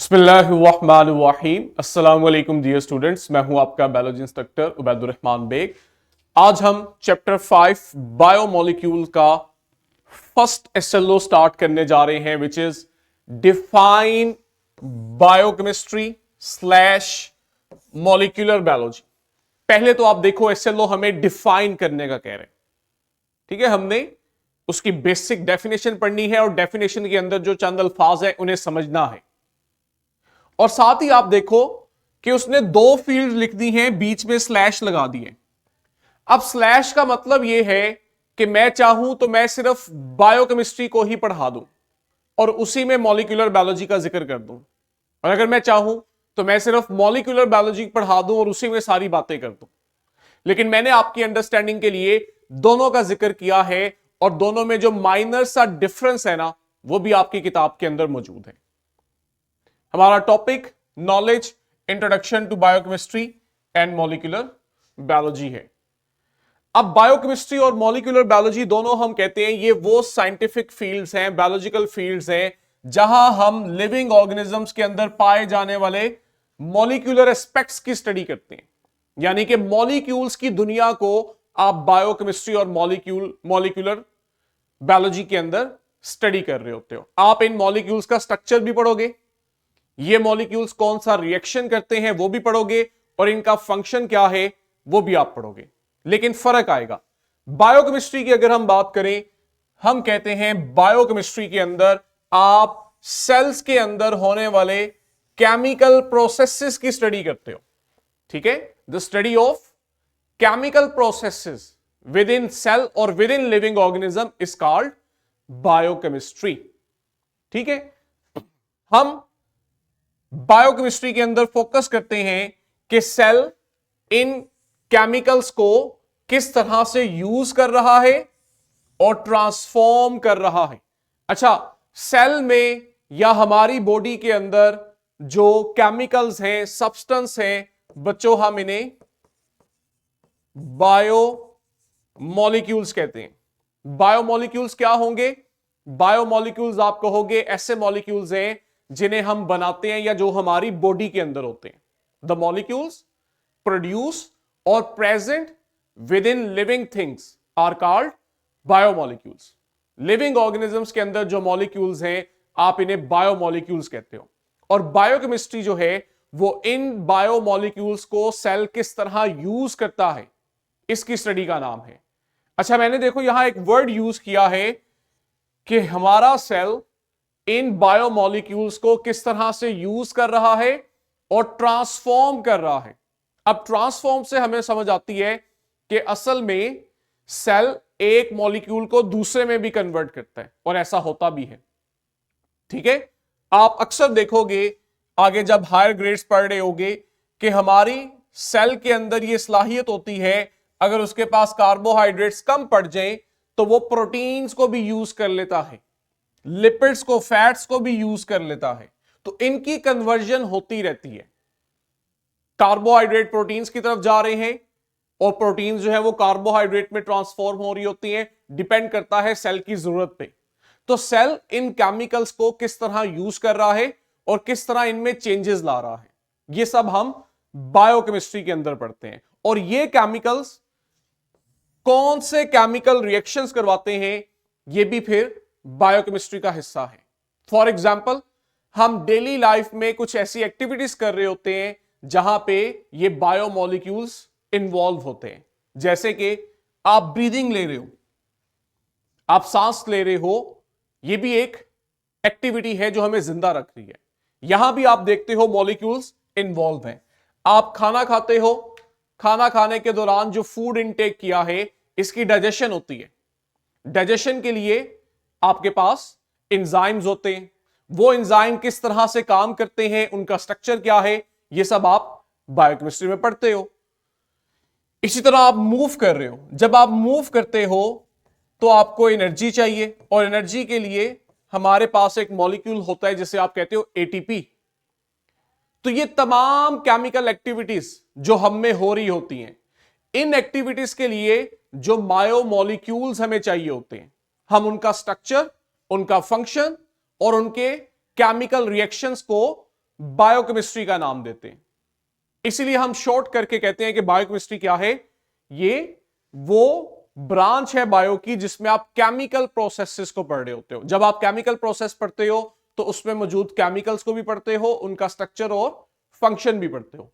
बिस्मिल्लाहिर्रहमानिर्रहीम। अस्सलाम वालेकुम डियर स्टूडेंट्स, मैं हूं आपका बायोलॉजी इंस्ट्रक्टर उबैदुर रहमान बेग। आज हम चैप्टर 5 बायोमोलिक्यूल का फर्स्ट एसएलओ स्टार्ट करने जा रहे हैं, which is define biochemistry slash molecular biology. पहले तो आप देखो, एसएलओ हमें डिफाइन करने का कह रहे हैं, ठीक है। हमने उसकी बेसिक डेफिनेशन पढ़नी है और डेफिनेशन के अंदर जो चंद अल्फाज है उन्हें समझना है। और साथ ही आप देखो कि उसने दो फील्ड लिख दी हैं, बीच में स्लैश लगा दिए। अब स्लैश का मतलब यह है कि मैं चाहूं तो मैं सिर्फ बायोकेमिस्ट्री को ही पढ़ा दूं और उसी में मॉलिक्यूलर बायोलॉजी का जिक्र कर दूं, और अगर मैं चाहूं तो मैं सिर्फ मॉलिक्यूलर बायोलॉजी पढ़ा दूं और उसी में सारी बातें कर दूं। लेकिन मैंने आपकी अंडरस्टैंडिंग के लिए दोनों का जिक्र किया है, और दोनों में जो माइनर सा डिफरेंस है ना, वो भी आपकी किताब के अंदर मौजूद है। हमारा topic knowledge introduction to biochemistry and molecular biology है। अब बायोकेमिस्ट्री और मॉलिक्यूलर बायोलॉजी दोनों हम कहते हैं ये वो साइंटिफिक फील्ड्स हैं, बायोलॉजिकल फील्ड्स हैं, जहां हम लिविंग ऑर्गेनिजम्स के अंदर पाए जाने वाले मॉलिक्यूलर एस्पेक्ट्स की स्टडी करते हैं। यानी कि मॉलिक्यूल्स की दुनिया को आप बायोकेमिस्ट्री और मॉलिक्यूलर बायोलॉजी के अंदर स्टडी कर रहे होते हो। आप इन मॉलिक्यूल्स का स्ट्रक्चर भी पढ़ोगे, ये मॉलिक्यूल्स कौन सा रिएक्शन करते हैं वो भी पढ़ोगे, और इनका फंक्शन क्या है वो भी आप पढ़ोगे। लेकिन फर्क आएगा। बायोकेमिस्ट्री की अगर हम बात करें, हम कहते हैं बायोकेमिस्ट्री के अंदर आप सेल्स के अंदर होने वाले केमिकल प्रोसेसेस की स्टडी करते हो, ठीक है। The study of chemical processes within cell और with in living organism is called biochemistry, ठीक है। हम बायोकेमिस्ट्री के अंदर फोकस करते हैं कि सेल इन केमिकल्स को किस तरह से यूज कर रहा है और ट्रांसफॉर्म कर रहा है। अच्छा, सेल में या हमारी बॉडी के अंदर जो केमिकल्स हैं, सब्सटेंस हैं, बच्चों हम इन्हें बायो मॉलिक्यूल्स कहते हैं। बायोमॉलिक्यूल्स क्या होंगे? बायोमॉलिक्यूल्स आप कहोगे ऐसे मॉलिक्यूल्स हैं जिन्हें हम बनाते हैं या जो हमारी बॉडी के अंदर होते हैं। द मॉलिक्यूल्स प्रोड्यूस और present with in living things are called biomolecules. Living organisms के अंदर जो मॉलिक्यूल्स हैं आप इन्हें बायोमॉलिक्यूल्स कहते हो। और बायोकेमिस्ट्री जो है वो इन बायोमॉलिक्यूल्स को सेल किस तरह यूज करता है, इसकी स्टडी का नाम है। अच्छा, मैंने देखो यहां एक वर्ड यूज किया है कि हमारा सेल इन बायोमॉलिक्यूल्स को किस तरह से यूज कर रहा है और ट्रांसफॉर्म कर रहा है। अब ट्रांसफॉर्म से हमें समझ आती है कि असल में सेल एक मॉलिक्यूल को दूसरे में भी कन्वर्ट करता है, और ऐसा होता भी है, ठीक है। आप अक्सर देखोगे आगे जब हायर ग्रेड्स पढ़ रहे होगे कि हमारी सेल के अंदर यह सलाहियत होती है, अगर उसके पास कार्बोहाइड्रेट्स कम पड़ जाए तो वो प्रोटीन्स को भी यूज कर लेता है, लिपिड्स को, फैट्स को भी यूज कर लेता है। तो इनकी कन्वर्जन होती रहती है। कार्बोहाइड्रेट प्रोटीन्स की तरफ जा रहे हैं और प्रोटीन्स जो है वो कार्बोहाइड्रेट में ट्रांसफॉर्म हो रही होती हैं, डिपेंड करता है सेल की जरूरत पे। तो सेल इन केमिकल्स को किस तरह यूज कर रहा है और किस तरह इनमें चेंजेस ला रहा है, ये सब हम बायोकेमिस्ट्री के अंदर पढ़ते हैं। और ये केमिकल्स कौन से केमिकल रिएक्शंस करवाते हैं, ये भी फिर बायोकेमिस्ट्री का हिस्सा है। फॉर एग्जाम्पल, हम डेली लाइफ में कुछ ऐसी एक्टिविटीज कर रहे होते हैं जहां पे ये बायोमॉलिक्यूल्स इन्वॉल्व होते हैं। जैसे कि आप ब्रीदिंग ले रहे हो, आप सांस ले रहे हो, ये भी एक एक्टिविटी है जो हमें जिंदा रख रही है। यहां भी आप देखते हो मॉलिक्यूल्स इन्वॉल्व हैं। आप खाना खाते हो, खाना खाने के दौरान जो फूड इनटेक किया है इसकी डाइजेशन होती है। डाइजेशन के लिए आपके पास एंजाइम्स होते हैं, वो एंजाइम किस तरह से काम करते हैं, उनका स्ट्रक्चर क्या है, ये सब आप बायोकेमिस्ट्री में पढ़ते हो। इसी तरह आप मूव कर रहे हो, जब आप मूव करते हो तो आपको एनर्जी चाहिए, और एनर्जी के लिए हमारे पास एक मॉलिक्यूल होता है जिसे आप कहते हो एटीपी। तो ये तमाम केमिकल एक्टिविटीज जो हम में हो रही होती हैं, इन एक्टिविटीज के लिए जो बायोमॉलिक्यूल्स हमें चाहिए होते हैं, हम उनका स्ट्रक्चर, उनका फंक्शन और उनके केमिकल रिएक्शंस को बायोकेमिस्ट्री का नाम देते हैं। इसीलिए हम शॉर्ट करके कहते हैं कि बायोकेमिस्ट्री क्या है, ये वो ब्रांच है बायो की जिसमें आप केमिकल प्रोसेसेस को पढ़ रहे होते हो। जब आप केमिकल प्रोसेस पढ़ते हो तो उसमें मौजूद केमिकल्स को भी पढ़ते हो, उनका स्ट्रक्चर और फंक्शन भी पढ़ते हो।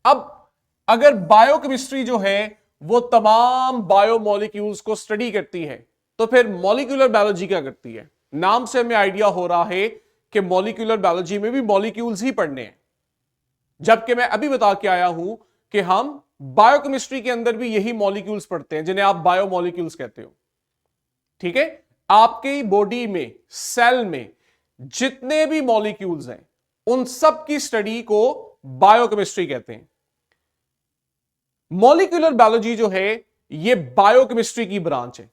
अब अगर बायोकेमिस्ट्री जो है वो तमाम बायोमोलिक्यूल्स को स्टडी करती है, तो फिर मॉलिक्यूलर बायोलॉजी क्या करती है? नाम से हमें आइडिया हो रहा है कि मॉलिक्यूलर बायोलॉजी में भी मॉलिक्यूल्स ही पढ़ने हैं, जबकि मैं अभी बता के आया हूं कि हम बायोकेमिस्ट्री के अंदर भी यही मॉलिक्यूल्स पढ़ते हैं जिन्हें आप बायोमोलिक्यूल्स कहते हो। ठीक है, आपकी बॉडी में, सेल में जितने भी मॉलिक्यूल्स हैं उन सब की स्टडी को बायोकेमिस्ट्री कहते हैं। मॉलिक्यूलर बायोलॉजी जो है ये बायोकेमिस्ट्री की ब्रांच है।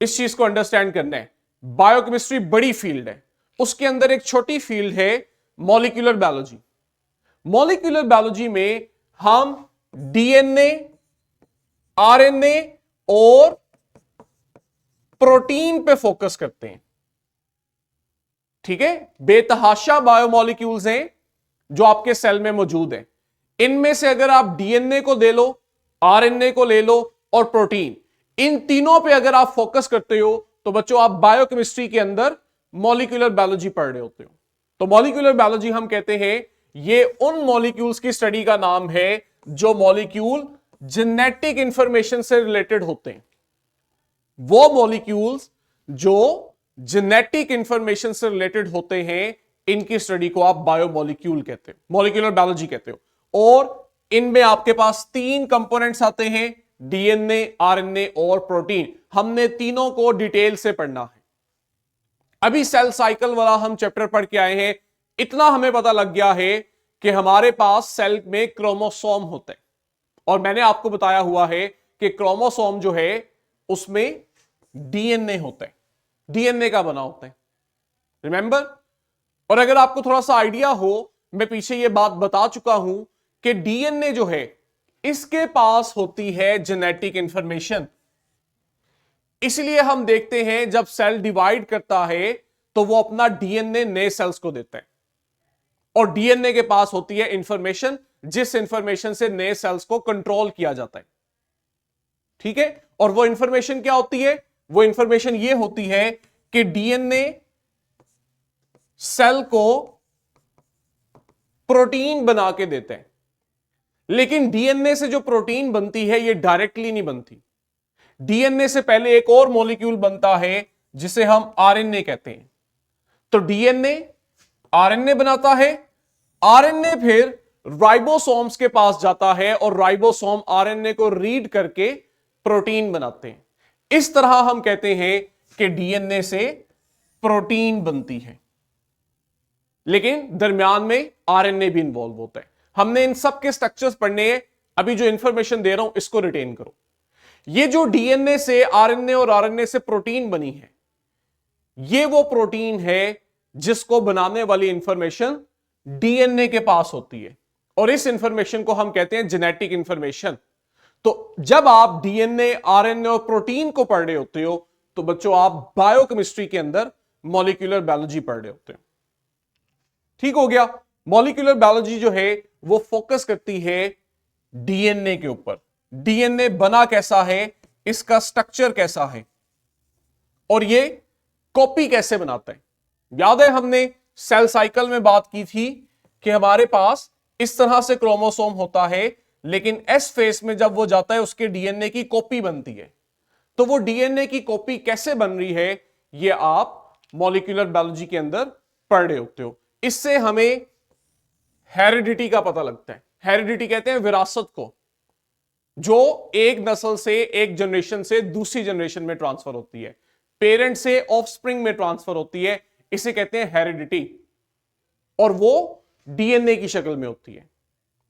इस चीज को अंडरस्टैंड करना है। बायोकेमिस्ट्री बड़ी फील्ड है, उसके अंदर एक छोटी फील्ड है मॉलिक्यूलर बायोलॉजी। मॉलिक्यूलर बायोलॉजी में हम डीएनए, आरएनए और प्रोटीन पे फोकस करते हैं। ठीक है, बेतहाशा बायोमोलिक्यूल्स हैं जो आपके सेल में मौजूद हैं। इनमें से अगर आप डीएनए को ले लो, आरएनए को ले लो और प्रोटीन, इन तीनों पे अगर आप फोकस करते हो तो बच्चों आप बायोकेमिस्ट्री के अंदर मॉलिक्यूलर बायोलॉजी पढ़ रहे होते हो। तो मॉलिक्यूलर बायोलॉजी हम कहते हैं ये उन मॉलिक्यूल्स की स्टडी का नाम है जो मॉलिक्यूल जेनेटिक इंफॉर्मेशन से रिलेटेड होते हैं। वो मॉलिक्यूल्स जो जेनेटिक इंफॉर्मेशन से रिलेटेड होते हैं, इनकी स्टडी को आप बायोमोलिक्यूल कहते हो, मॉलिक्यूलर बायोलॉजी कहते हो। और इनमें आपके पास 3 कंपोनेंट्स आते हैं, डीएनए, आरएनए और प्रोटीन। हमने तीनों को डिटेल से पढ़ना है। अभी सेल साइकिल वाला हम चैप्टर पढ़ के आए हैं, इतना हमें पता लग गया है कि हमारे पास सेल में क्रोमोसोम होते हैं, और मैंने आपको बताया हुआ है कि क्रोमोसोम जो है उसमें डीएनए होता है, डीएनए का बना होता है, रिमेंबर। और अगर आपको थोड़ा सा आइडिया हो, मैं पीछे ये बात बता चुका हूं कि डीएनए जो है इसके पास होती है जेनेटिक इंफॉर्मेशन। इसलिए हम देखते हैं जब सेल डिवाइड करता है तो वो अपना डीएनए नए सेल्स को देता है, और डीएनए के पास होती है इंफॉर्मेशन, जिस इंफॉर्मेशन से नए सेल्स को कंट्रोल किया जाता है। ठीक है, और वो इंफॉर्मेशन क्या होती है? वो इंफॉर्मेशन ये होती है कि डीएनए सेल को प्रोटीन बना के देते हैं, लेकिन डीएनए से जो प्रोटीन बनती है ये डायरेक्टली नहीं बनती। डीएनए से पहले एक और मॉलिक्यूल बनता है जिसे हम आरएनए कहते हैं। तो डीएनए आरएनए बनाता है, आरएनए फिर राइबोसोम्स के पास जाता है और राइबोसोम आरएनए को रीड करके प्रोटीन बनाते हैं। इस तरह हम कहते हैं कि डीएनए से प्रोटीन बनती है, लेकिन दरमियान में आरएनए भी इन्वॉल्व होता है। हमने इन सब के स्ट्रक्चर्स पढ़ने हैं, अभी जो इंफॉर्मेशन दे रहा हूं इसको रिटेन करो। ये जो डीएनए से आरएनए और आरएनए से प्रोटीन बनी है, ये वो प्रोटीन है जिसको बनाने वाली इंफॉर्मेशन डीएनए के पास होती है, और इस इंफॉर्मेशन को हम कहते हैं जेनेटिक इंफॉर्मेशन। तो जब आप डीएनए, आरएनए और प्रोटीन को पढ़ रहे होते हो तो बच्चों आप बायोकेमिस्ट्री के अंदर मॉलिक्यूलर बायोलॉजी पढ़ रहे होते हो। ठीक हो गया। मॉलिक्यूलर बायोलॉजी जो है वो फोकस करती है डीएनए के ऊपर। डीएनए बना कैसा है, इसका स्ट्रक्चर कैसा है, और ये कॉपी कैसे बनाता है। याद है हमने सेल साइकिल में बात की थी कि हमारे पास इस तरह से क्रोमोसोम होता है, लेकिन एस फेस में जब वो जाता है उसके डीएनए की कॉपी बनती है। तो वो डीएनए की कॉपी कैसे बन रही है ये आप मॉलिक्यूलर बायोलॉजी के अंदर पढ़ रहे होते हो। इससे हमें हेरिडिटी का पता लगता है। हेरिडिटी कहते हैं विरासत को, जो एक नस्ल से, एक जनरेशन से दूसरी जनरेशन में ट्रांसफर होती है, पेरेंट से ऑफस्प्रिंग में ट्रांसफर होती है, इसे कहते हैं हेरिडिटी, और वो डीएनए की शक्ल में होती है।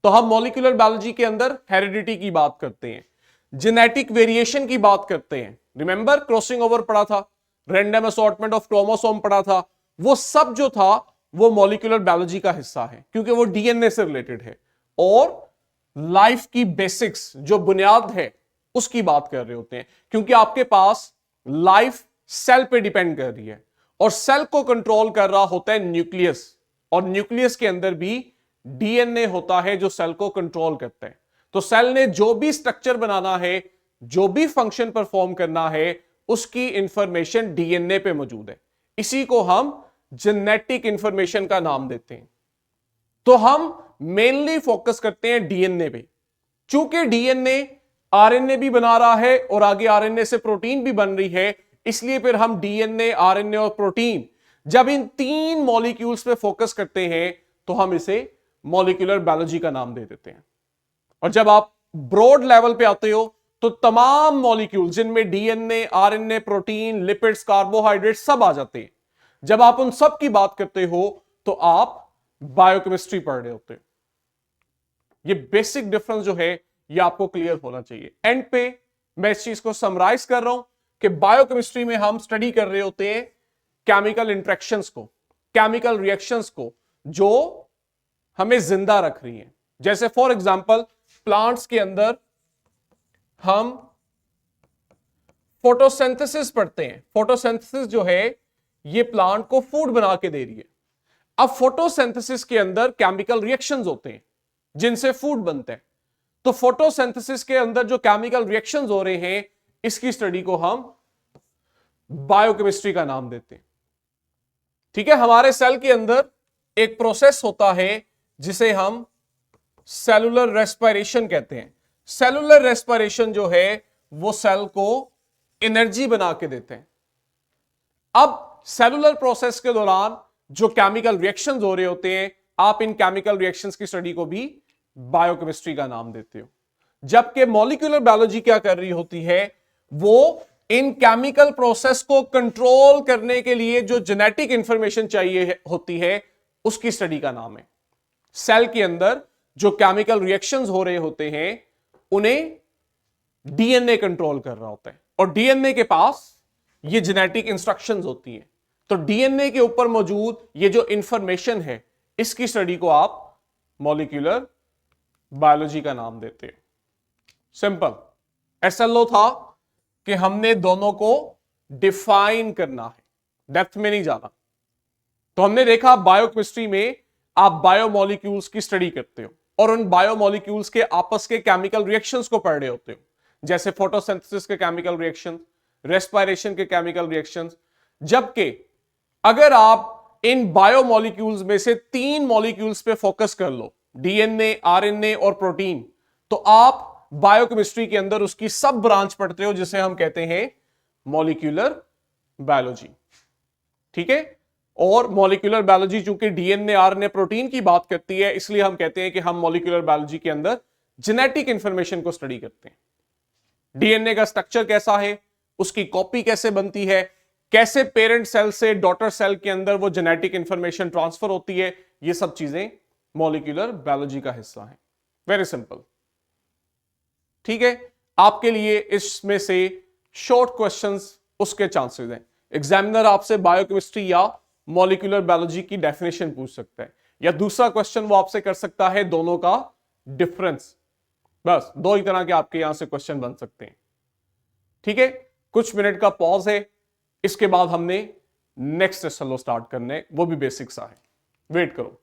तो हम मॉलिक्यूलर बायोलॉजी के अंदर हेरिडिटी की बात करते हैं, जेनेटिक वेरिएशन की बात करते हैं। रिमेंबर क्रॉसिंग ओवर पढ़ा था, रैंडम असॉर्टमेंट ऑफ क्रोमोसोम पढ़ा था, वो सब जो था वो मॉलिक्यूलर बायोलॉजी का हिस्सा है, क्योंकि वो डीएनए से रिलेटेड है। और लाइफ की बेसिक्स जो बुनियाद है उसकी बात कर रहे होते हैं, क्योंकि आपके पास लाइफ सेल पे डिपेंड कर रही है, और सेल को कंट्रोल कर रहा होता है न्यूक्लियस। और न्यूक्लियस के अंदर भी डीएनए होता है जो सेल को कंट्रोल करता है। तो सेल ने जो भी स्ट्रक्चर बनाना है, जो भी फंक्शन परफॉर्म करना है, उसकी इंफॉर्मेशन डीएनए पे मौजूद है। इसी को हम जेनेटिक इंफॉर्मेशन का नाम देते हैं। तो हम मेनली फोकस करते हैं डीएनए पे। चूंकि डीएनए आरएनए भी बना रहा है और आगे आरएनए से प्रोटीन भी बन रही है, इसलिए फिर हम डीएनए, आरएनए और प्रोटीन, जब इन तीन मॉलिक्यूल्स पे फोकस करते हैं तो हम इसे मॉलिक्यूलर बायोलॉजी का नाम दे देते हैं। और जब आप ब्रॉड लेवल पे आते हो तो तमाम मॉलिक्यूल जिनमें DNA, RNA, protein, lipids, carbohydrate सब आ जाते हैं। जब आप उन सब की बात करते हो तो आप बायोकेमिस्ट्री पढ़ रहे होते हैं। ये बेसिक डिफरेंस जो है ये आपको क्लियर होना चाहिए। एंड पे मैं इस चीज को समराइज कर रहा हूं कि बायोकेमिस्ट्री में हम स्टडी कर रहे होते हैं केमिकल इंटरेक्शंस को, केमिकल रिएक्शंस को, जो हमें जिंदा रख रही हैं। जैसे फॉर एग्जांपल प्लांट्स के अंदर हम फोटोसिंथेसिस पढ़ते हैं। फोटोसिंथेसिस जो है ये प्लांट को फूड बना के दे रही है। अब फोटोसिंथेसिस के अंदर केमिकल रिएक्शंस होते हैं जिनसे फूड बनते हैं। तो फोटोसिंथेसिस के अंदर जो केमिकल रिएक्शंस हो रहे हैं, इसकी स्टडी को हम बायोकेमिस्ट्री का नाम देते हैं। ठीक है, हमारे सेल के अंदर एक प्रोसेस होता है जिसे हम सेलुलर रेस्पिरेशन कहते हैं। सेलुलर रेस्पिरेशन जो है वो सेल को एनर्जी बना के देते हैं। अब सेलुलर प्रोसेस के दौरान जो केमिकल रिएक्शंस हो रहे होते हैं, आप इन केमिकल रिएक्शंस की स्टडी को भी बायोकेमिस्ट्री का नाम देते हो। जबकि मॉलिक्यूलर बायोलॉजी क्या कर रही होती है, वो इन केमिकल प्रोसेस को कंट्रोल करने के लिए जो जेनेटिक इंफॉर्मेशन चाहिए होती है, उसकी स्टडी का नाम है। सेल के अंदर जो केमिकल रिएक्शंस हो रहे होते हैं उन्हें डीएनए कंट्रोल कर रहा होता है, और डीएनए के पास ये जेनेटिक इंस्ट्रक्शंस होती हैं। तो डीएनए के ऊपर मौजूद ये जो इंफॉर्मेशन है, इसकी स्टडी को आप मॉलिक्यूलर बायोलॉजी का नाम देते हैं। सिंपल। एसएलओ था कि हमने दोनों को डिफाइन करना है, डेप्थ में नहीं जाना। तो हमने देखा बायोकेमिस्ट्री में आप बायोमॉलिक्यूल्स की स्टडी करते हो और उन बायोमॉलिक्यूल्स के आपस के केमिकल रिएक्शंस को पढ़ रहे होते हो, जैसे फोटोसिंथेसिस के केमिकल रिएक्शन, रेस्पिरेशन के केमिकल रिएक्शंस। जबकि अगर आप इन बायोमॉलिक्यूल्स में से तीन मॉलिक्यूल्स पे फोकस कर लो, डीएनए, आरएनए और प्रोटीन, तो आप बायोकेमिस्ट्री के अंदर उसकी सब ब्रांच पढ़ते हो जिसे हम कहते हैं मॉलिक्यूलर बायोलॉजी। ठीक है, और मॉलिक्यूलर बायोलॉजी चूंकि डीएनए, आरएनए, प्रोटीन की बात करती है, इसलिए हम कहते हैं कि हम मॉलिक्यूलर बायोलॉजी के अंदर जेनेटिक इंफॉर्मेशन को स्टडी करते हैं। डीएनए का स्ट्रक्चर कैसा है, उसकी कॉपी कैसे बनती है, कैसे पेरेंट सेल से डॉटर सेल के अंदर वो जेनेटिक इंफॉर्मेशन ट्रांसफर होती है, ये सब चीजें मॉलिक्यूलर बायोलॉजी का हिस्सा है। Very simple. ठीक है, आपके लिए इसमें से शॉर्ट क्वेश्चंस उसके चांसेस हैं। एग्जामिनर आपसे बायोकेमिस्ट्री या मॉलिक्यूलर बायोलॉजी की डेफिनेशन पूछ सकता है, या दूसरा क्वेश्चन वो आपसे कर सकता है दोनों का डिफरेंस। बस दो ही तरह के आपके यहां से क्वेश्चन बन सकते हैं। ठीक है, कुछ मिनट का पॉज है, इसके बाद हमने नेक्स्ट एसएलओ स्टार्ट करने, वो भी बेसिक सा है। वेट करो।